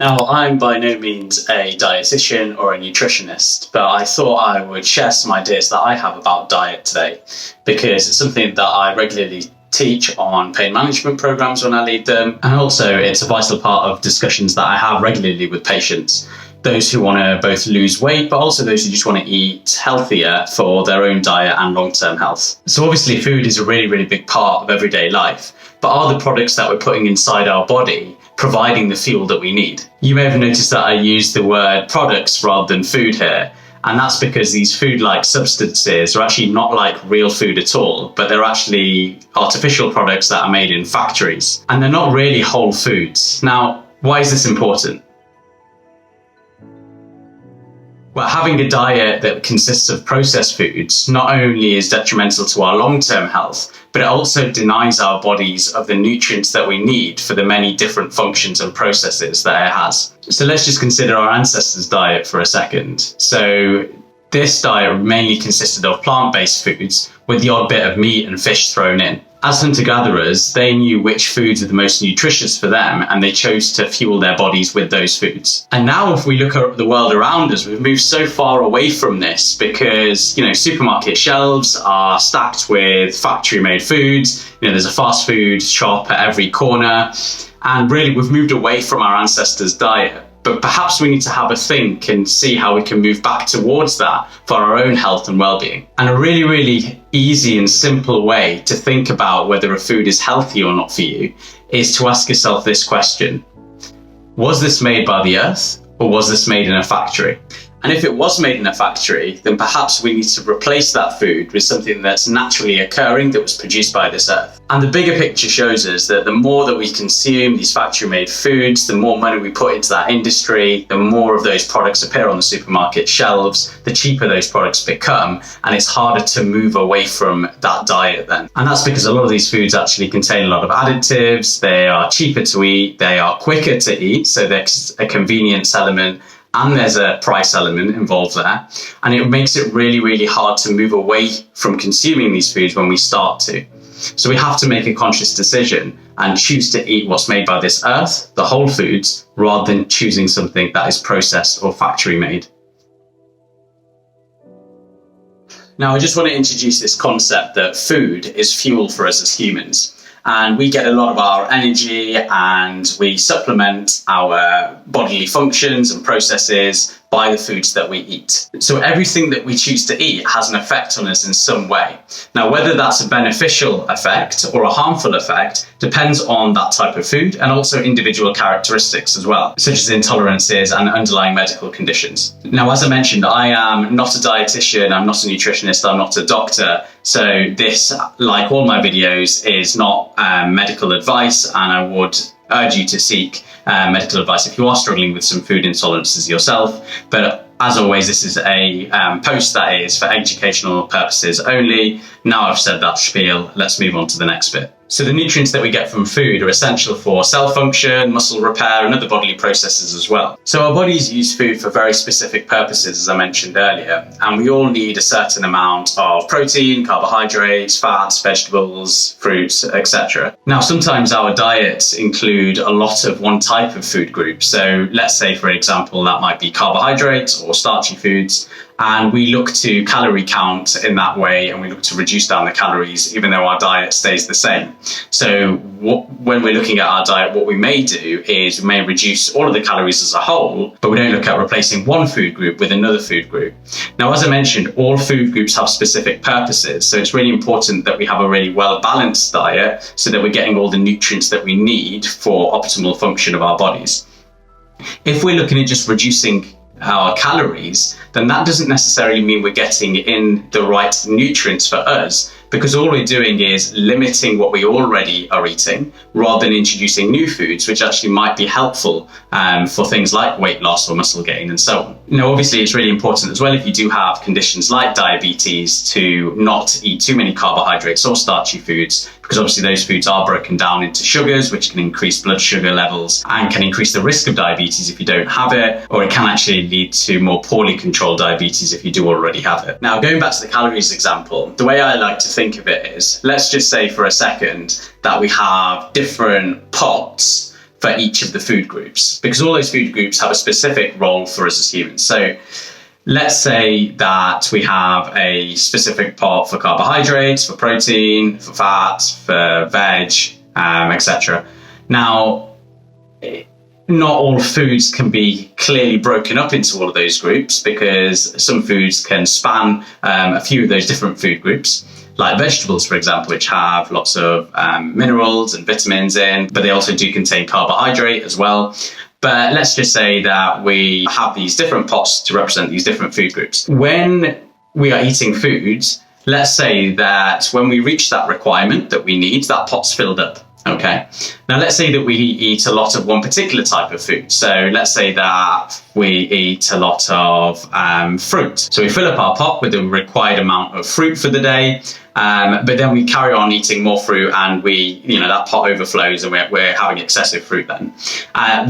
Now, I'm by no means a dietitian or a nutritionist, but I thought I would share some ideas that I have about diet today, because it's something that I regularly teach on pain management programs when I lead them, and also it's a vital part of discussions that I have regularly with patients. Those who want to both lose weight, but also those who just want to eat healthier for their own diet and long-term health. So obviously food is a really, really big part of everyday life, but are the products that we're putting inside our body providing the fuel that we need? You may have noticed that I use the word products rather than food here. And that's because these food-like substances are actually not like real food at all, but they're actually artificial products that are made in factories. And they're not really whole foods. Now, why is this important? Well, having a diet that consists of processed foods not only is detrimental to our long-term health, but it also denies our bodies of the nutrients that we need for the many different functions and processes that it has. So let's just consider our ancestors' diet for a second. So this diet mainly consisted of plant-based foods with the odd bit of meat and fish thrown in. As hunter-gatherers, they knew which foods are the most nutritious for them, and they chose to fuel their bodies with those foods. And now if we look at the world around us, we've moved so far away from this because, supermarket shelves are stacked with factory-made foods. There's a fast food shop at every corner. And really, we've moved away from our ancestors' diet. But perhaps we need to have a think and see how we can move back towards that for our own health and well-being. And a really, really easy and simple way to think about whether a food is healthy or not for you is to ask yourself this question: was this made by the earth, or was this made in a factory? And if it was made in a factory, then perhaps we need to replace that food with something that's naturally occurring, that was produced by this earth. And the bigger picture shows us that the more that we consume these factory-made foods, the more money we put into that industry, the more of those products appear on the supermarket shelves, the cheaper those products become, and it's harder to move away from that diet then. And that's because a lot of these foods actually contain a lot of additives, they are cheaper to eat, they are quicker to eat, so there's a convenience element, and there's a price element involved there. And it makes it really, really hard to move away from consuming these foods when we start to. So we have to make a conscious decision and choose to eat what's made by this earth, the whole foods, rather than choosing something that is processed or factory made. Now, I just want to introduce this concept that food is fuel for us as humans. And we get a lot of our energy and we supplement our bodily functions and processes by the foods that we eat. So everything that we choose to eat has an effect on us in some way. Now, whether that's a beneficial effect or a harmful effect depends on that type of food and also individual characteristics as well, such as intolerances and underlying medical conditions. Now, as I mentioned, I am not a dietitian, I'm not a nutritionist, I'm not a doctor. So this, like all my videos, is not medical advice, and I would urge you to seek medical advice if you are struggling with some food intolerances yourself. But as always, this is a post that is for educational purposes only. Now I've said that spiel, let's move on to the next bit. So the nutrients that we get from food are essential for cell function, muscle repair, and other bodily processes as well. So our bodies use food for very specific purposes, as I mentioned earlier, and we all need a certain amount of protein, carbohydrates, fats, vegetables, fruits, etc. Now, sometimes our diets include a lot of one type of food group. So let's say, for example, that might be carbohydrates or starchy foods. And we look to calorie count in that way, and we look to reduce down the calories, even though our diet stays the same. So when we're looking at our diet, what we may do is we may reduce all of the calories as a whole, but we don't look at replacing one food group with another food group. Now, as I mentioned, all food groups have specific purposes. So it's really important that we have a really well-balanced diet so that we're getting all the nutrients that we need for optimal function of our bodies. If we're looking at just reducing our calories, then that doesn't necessarily mean we're getting in the right nutrients for us, because all we're doing is limiting what we already are eating rather than introducing new foods, which actually might be helpful for things like weight loss or muscle gain and so on. Now, obviously, it's really important as well, if you do have conditions like diabetes, to not eat too many carbohydrates or starchy foods, because obviously those foods are broken down into sugars, which can increase blood sugar levels and can increase the risk of diabetes if you don't have it, or it can actually lead to more poorly controlled diabetes if you do already have it. Now, going back to the calories example, the way I like to think of it is, let's just say for a second that we have different pots for each of the food groups, because all those food groups have a specific role for us as humans. So let's say that we have a specific pot for carbohydrates, for protein, for fat, for veg, etc. Now, not all foods can be clearly broken up into all of those groups, because some foods can span a few of those different food groups, like vegetables, for example, which have lots of minerals and vitamins in, but they also do contain carbohydrate as well. But let's just say that we have these different pots to represent these different food groups. When we are eating foods, let's say that when we reach that requirement that we need, that pot's filled up. Okay. Now let's say that we eat a lot of one particular type of food. So let's say that we eat a lot of fruit. So we fill up our pot with the required amount of fruit for the day. But then we carry on eating more fruit, and that pot overflows, and we're having excessive fruit then.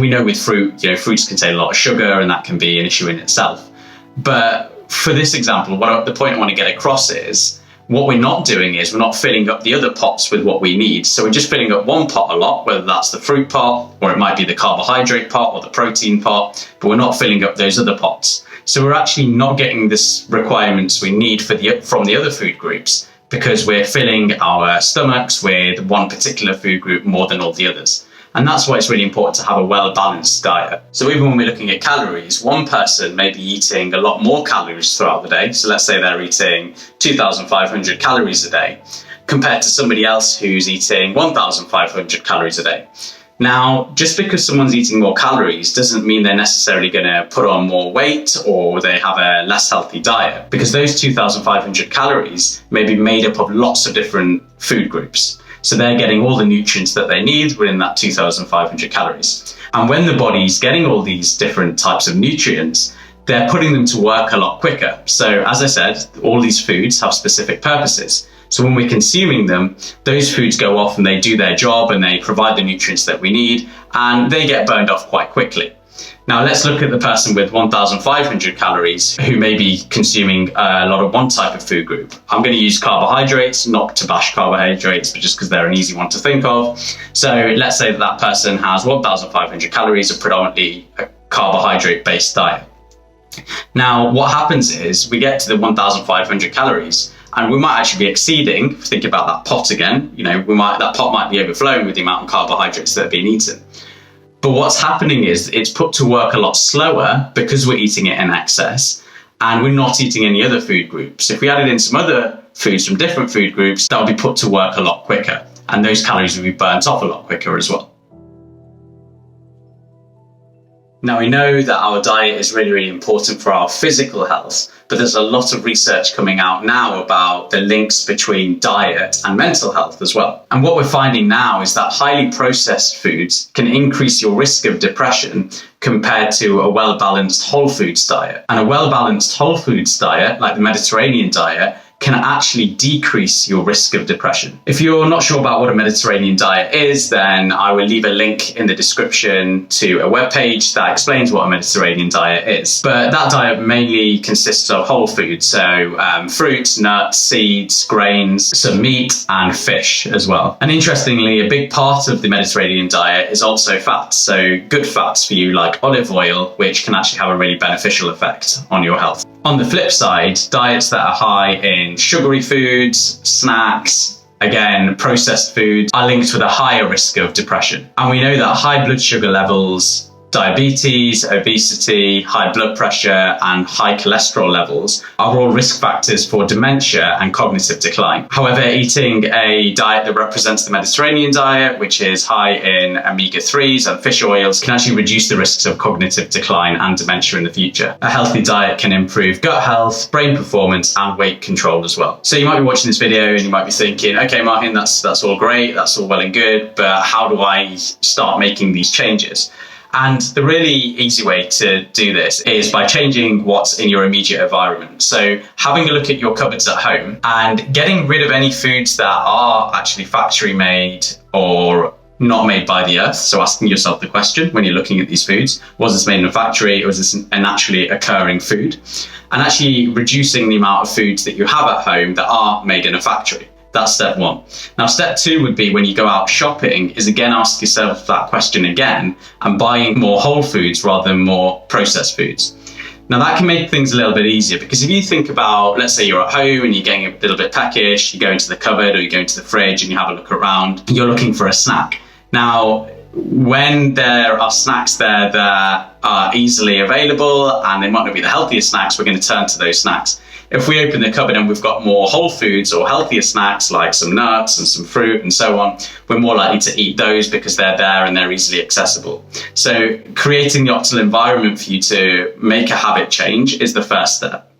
We know with fruit, fruits contain a lot of sugar, and that can be an issue in itself. But for this example, the point I want to get across is, what we're not doing is we're not filling up the other pots with what we need. So we're just filling up one pot a lot, whether that's the fruit pot, or it might be the carbohydrate pot or the protein pot, but we're not filling up those other pots. So we're actually not getting the requirements we need from the other food groups, because we're filling our stomachs with one particular food group more than all the others. And that's why it's really important to have a well-balanced diet. So even when we're looking at calories, one person may be eating a lot more calories throughout the day. So let's say they're eating 2,500 calories a day, compared to somebody else who's eating 1,500 calories a day. Now, just because someone's eating more calories doesn't mean they're necessarily going to put on more weight or they have a less healthy diet, because those 2,500 calories may be made up of lots of different food groups. So they're getting all the nutrients that they need within that 2,500 calories. And when the body's getting all these different types of nutrients, they're putting them to work a lot quicker. So as I said, all these foods have specific purposes. So when we're consuming them, those foods go off and they do their job and they provide the nutrients that we need, and they get burned off quite quickly. Now let's look at the person with 1,500 calories who may be consuming a lot of one type of food group. I'm going to use carbohydrates, not to bash carbohydrates, but just because they're an easy one to think of. So let's say that person has 1,500 calories of predominantly a carbohydrate-based diet. Now what happens is we get to the 1,500 calories, and we might actually be exceeding. Think about that pot again. That pot might be overflowing with the amount of carbohydrates that are being eaten. But what's happening is it's put to work a lot slower because we're eating it in excess, and we're not eating any other food groups. If we added in some other foods from different food groups, that would be put to work a lot quicker, and those calories would be burnt off a lot quicker as well. Now we know that our diet is really, really important for our physical health, but there's a lot of research coming out now about the links between diet and mental health as well. And what we're finding now is that highly processed foods can increase your risk of depression compared to a well-balanced whole foods diet. And a well-balanced whole foods diet, like the Mediterranean diet, can actually decrease your risk of depression. If you're not sure about what a Mediterranean diet is, then I will leave a link in the description to a webpage that explains what a Mediterranean diet is. But that diet mainly consists of whole foods, so fruits, nuts, seeds, grains, some meat and fish as well. And interestingly, a big part of the Mediterranean diet is also fats, so good fats for you like olive oil, which can actually have a really beneficial effect on your health. On the flip side, diets that are high in sugary foods, snacks, again, processed foods, are linked with a higher risk of depression. And we know that high blood sugar levels, diabetes, obesity, high blood pressure, and high cholesterol levels are all risk factors for dementia and cognitive decline. However, eating a diet that represents the Mediterranean diet, which is high in omega-3s and fish oils, can actually reduce the risks of cognitive decline and dementia in the future. A healthy diet can improve gut health, brain performance, and weight control as well. So you might be watching this video and you might be thinking, okay, Mahin, that's all great, that's all well and good, but how do I start making these changes? And the really easy way to do this is by changing what's in your immediate environment. So having a look at your cupboards at home and getting rid of any foods that are actually factory made or not made by the earth. So asking yourself the question when you're looking at these foods, was this made in a factory or was this a naturally occurring food? And actually reducing the amount of foods that you have at home that are made in a factory. That's step one. Now, step two would be when you go out shopping is again ask yourself that question again and buying more whole foods rather than more processed foods. Now that can make things a little bit easier because if you think about, let's say you're at home and you're getting a little bit peckish, you go into the cupboard or you go into the fridge and you have a look around, you're looking for a snack. Now, when there are snacks there that are easily available and they might not be the healthiest snacks, we're going to turn to those snacks. If we open the cupboard and we've got more whole foods or healthier snacks like some nuts and some fruit and so on, we're more likely to eat those because they're there and they're easily accessible. So creating the optimal environment for you to make a habit change is the first step.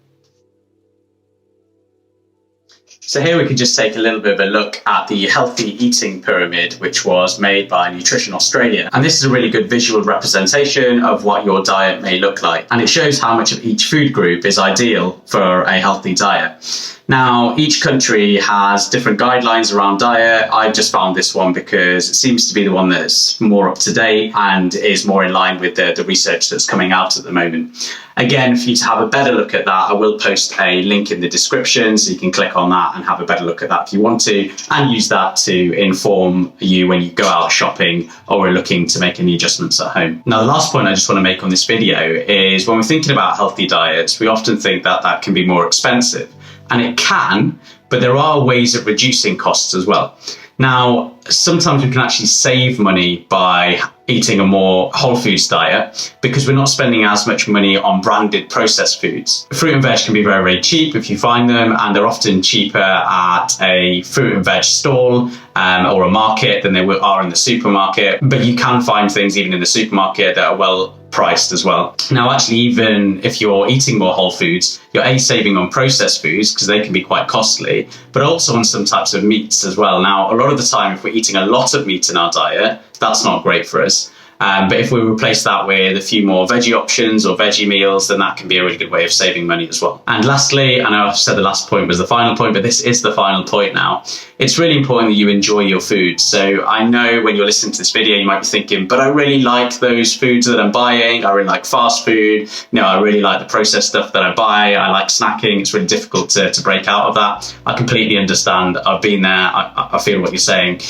So here we can just take a little bit of a look at the healthy eating pyramid, which was made by Nutrition Australia. And this is a really good visual representation of what your diet may look like. And it shows how much of each food group is ideal for a healthy diet. Now, each country has different guidelines around diet. I've just found this one because it seems to be the one that's more up to date and is more in line with the research that's coming out at the moment. Again, for you to have a better look at that, I will post a link in the description so you can click on that and have a better look at that if you want to, and use that to inform you when you go out shopping or are looking to make any adjustments at home. Now, the last point I just want to make on this video is when we're thinking about healthy diets, we often think that that can be more expensive. And it can, but there are ways of reducing costs as well. Now, sometimes we can actually save money by eating a more whole foods diet because we're not spending as much money on branded processed foods. Fruit and veg can be very, very cheap if you find them, and they're often cheaper at a fruit and veg stall or a market than they are in the supermarket. But you can find things even in the supermarket that are well priced as well. Now, actually, even if you're eating more whole foods, you're saving on processed foods because they can be quite costly, but also on some types of meats as well. Now, a lot of the time, if we're eating a lot of meat in our diet, that's not great for us. But if we replace that with a few more veggie options or veggie meals, then that can be a really good way of saving money as well. And lastly, I know I've said the last point was the final point, but this is the final point now. It's really important that you enjoy your food. So I know when you're listening to this video, you might be thinking, but I really like those foods that I'm buying. I really like fast food. I really like the processed stuff that I buy. I like snacking. It's really difficult to break out of that. I completely understand. I've been there. I feel what you're saying.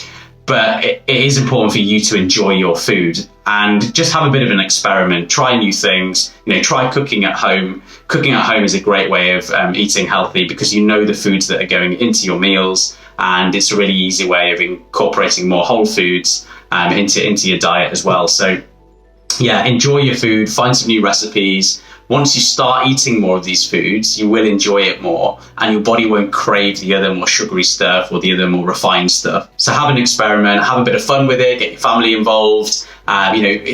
But it is important for you to enjoy your food and just have a bit of an experiment. Try new things. Try cooking at home. Cooking at home is a great way of eating healthy because you know the foods that are going into your meals, and it's a really easy way of incorporating more whole foods into your diet as well. So yeah, enjoy your food. Find some new recipes. Once you start eating more of these foods, you will enjoy it more and your body won't crave the other more sugary stuff or the other more refined stuff. So have an experiment, have a bit of fun with it, get your family involved.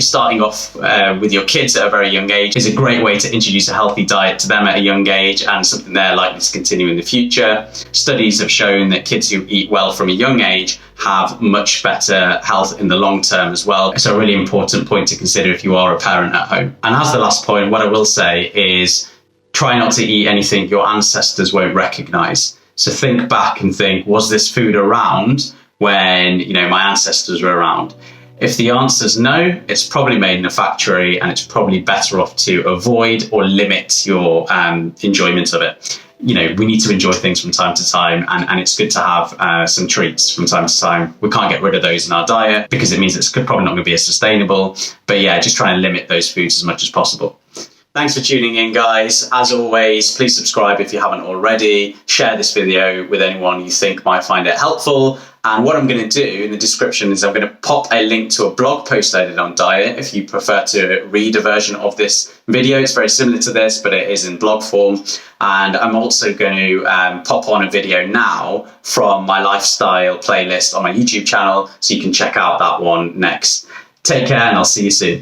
Starting off with your kids at a very young age is a great way to introduce a healthy diet to them at a young age and something they're likely to continue in the future. Studies have shown that kids who eat well from a young age have much better health in the long term as well. It's a really important point to consider if you are a parent at home. And as the last point, what I will say is try not to eat anything your ancestors won't recognize. So think back and think, was this food around when my ancestors were around? If the answer is no, it's probably made in a factory and it's probably better off to avoid or limit your enjoyment of it. We need to enjoy things from time to time, and it's good to have some treats from time to time. We can't get rid of those in our diet because it means it's probably not going to be as sustainable. But yeah, just try and limit those foods as much as possible. Thanks for tuning in, guys. As always, please subscribe if you haven't already. Share this video with anyone you think might find it helpful. And what I'm going to do in the description is I'm going to pop a link to a blog post I did on diet if you prefer to read a version of this video. It's very similar to this, but it is in blog form. And I'm also going to pop on a video now from my lifestyle playlist on my YouTube channel, so you can check out that one next. Take care, and I'll see you soon.